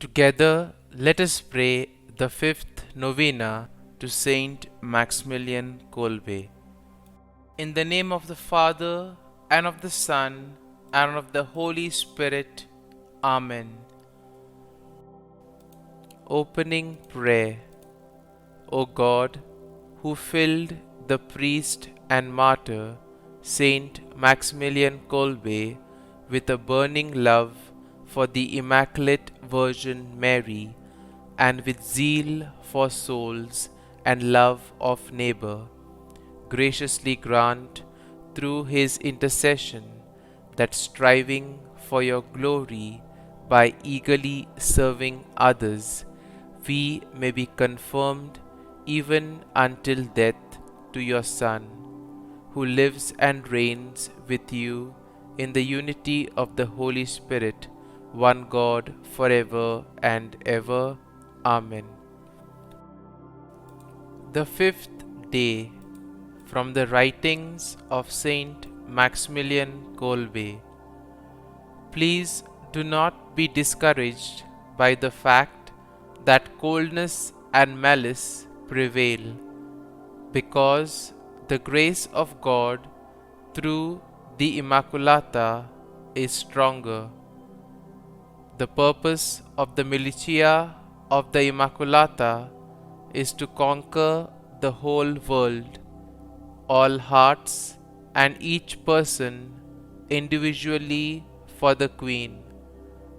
Together, let us pray the fifth novena to St Maximilian Kolbe. In the name of the Father, and of the Son, and of the Holy Spirit. Amen. Opening Prayer. O God, who filled the priest and martyr St Maximilian Kolbe with a burning love for the Immaculate Virgin Mary, and with zeal for souls and love of neighbor, graciously grant through his intercession that, striving for your glory by eagerly serving others, we may be confirmed even until death to your Son, who lives and reigns with you in the unity of the Holy Spirit, one God, forever and ever. Amen. The fifth day. From the writings of St Maximilian Kolbe. Please do not be discouraged by the fact that coldness and malice prevail, because the grace of God through the Immaculata is stronger. The purpose of the militia of the Immaculata is to conquer the whole world, all hearts, and each person individually for the Queen,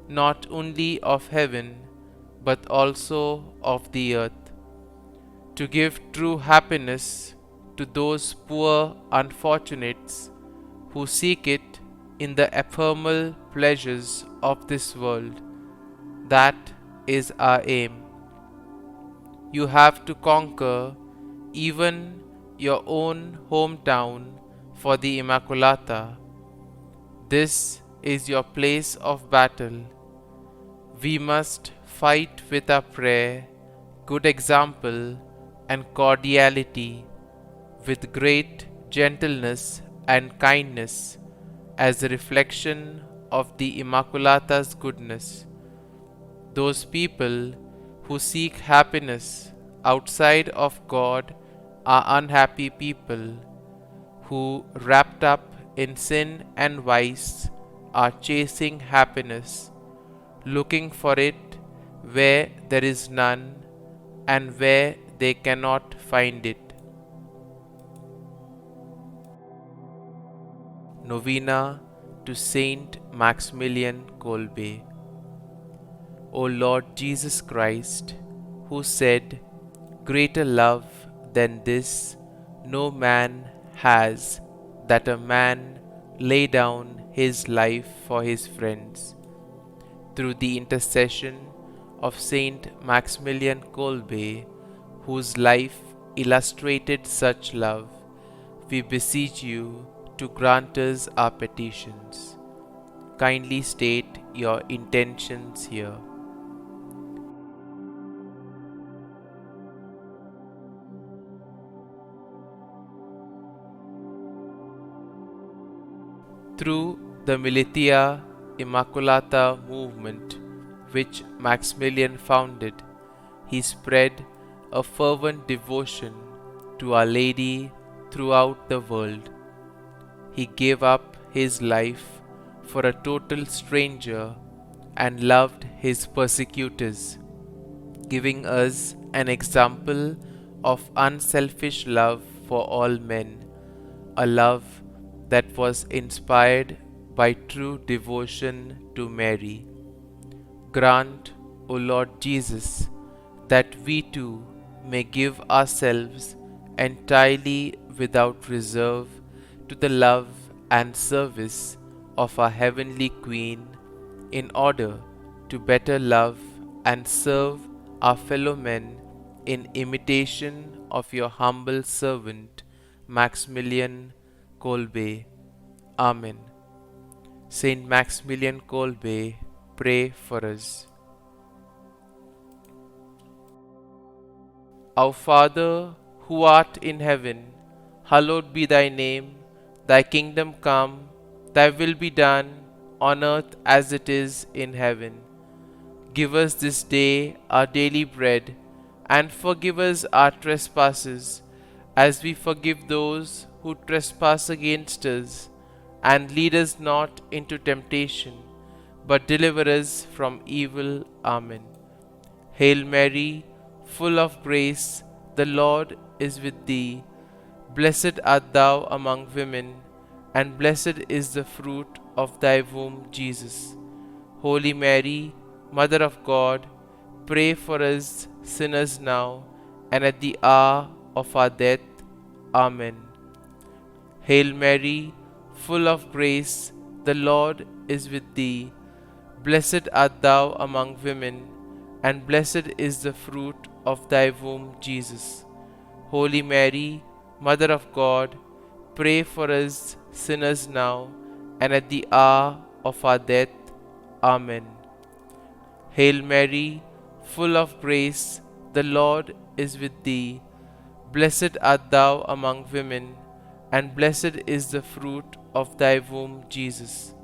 not only of heaven but also of the earth, to give true happiness to those poor unfortunates who seek it in the ephemeral pleasures of this world. That is our aim. You have to conquer even your own hometown for the Immaculata. This is your place of battle. We must fight with our prayer, good example, and cordiality, with great gentleness and kindness, as a reflection of the Immaculata's goodness. Those people who seek happiness outside of God are unhappy people, who, wrapped up in sin and vice, are chasing happiness, looking for it where there is none and where they cannot find it. Novena to St Maximilian Kolbe. O Lord Jesus Christ, who said, "Greater love than this no man has, that a man lay down his life for his friends," through the intercession of St Maximilian Kolbe, whose life illustrated such love, we beseech you to grant us our petitions. Kindly state your intentions here. Through the Militia Immaculata movement, which Maximilian founded, he spread a fervent devotion to Our Lady throughout the world. He gave up his life for a total stranger and loved his persecutors, giving us an example of unselfish love for all men, a love that was inspired by true devotion to Mary. Grant, O Lord Jesus, that we too may give ourselves entirely without reserve to the love and service of our Heavenly Queen, in order to better love and serve our fellow men in imitation of your humble servant Maximilian Kolbe. Amen. Saint Maximilian Kolbe, pray for us. Our Father, who art in heaven, hallowed be thy name. Thy kingdom come, thy will be done, on earth as it is in heaven. Give us this day our daily bread, and forgive us our trespasses, as we forgive those who trespass against us. And lead us not into temptation, but deliver us from evil. Amen. Hail Mary, full of grace, the Lord is with thee. Blessed art thou among women, and blessed is the fruit of thy womb, Jesus. Holy Mary, Mother of God, pray for us sinners now and at the hour of our death. Amen. Hail Mary, full of grace, the Lord is with thee. Blessed art thou among women, and blessed is the fruit of thy womb, Jesus. Holy Mary, Mother of God, pray for us sinners now and at the hour of our death. Amen. Hail Mary, full of grace, the Lord is with thee. Blessed art thou among women, and blessed is the fruit of thy womb, Jesus.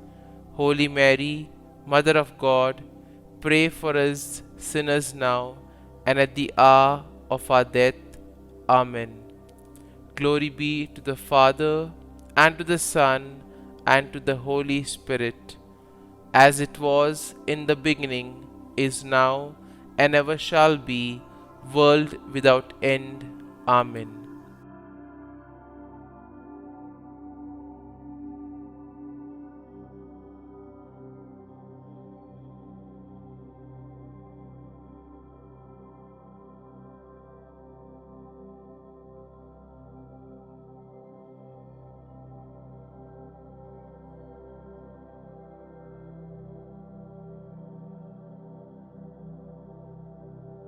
Holy Mary, Mother of God, pray for us sinners now and at the hour of our death. Amen. Glory be to the Father, and to the Son, and to the Holy Spirit, as it was in the beginning, is now, and ever shall be, world without end. Amen.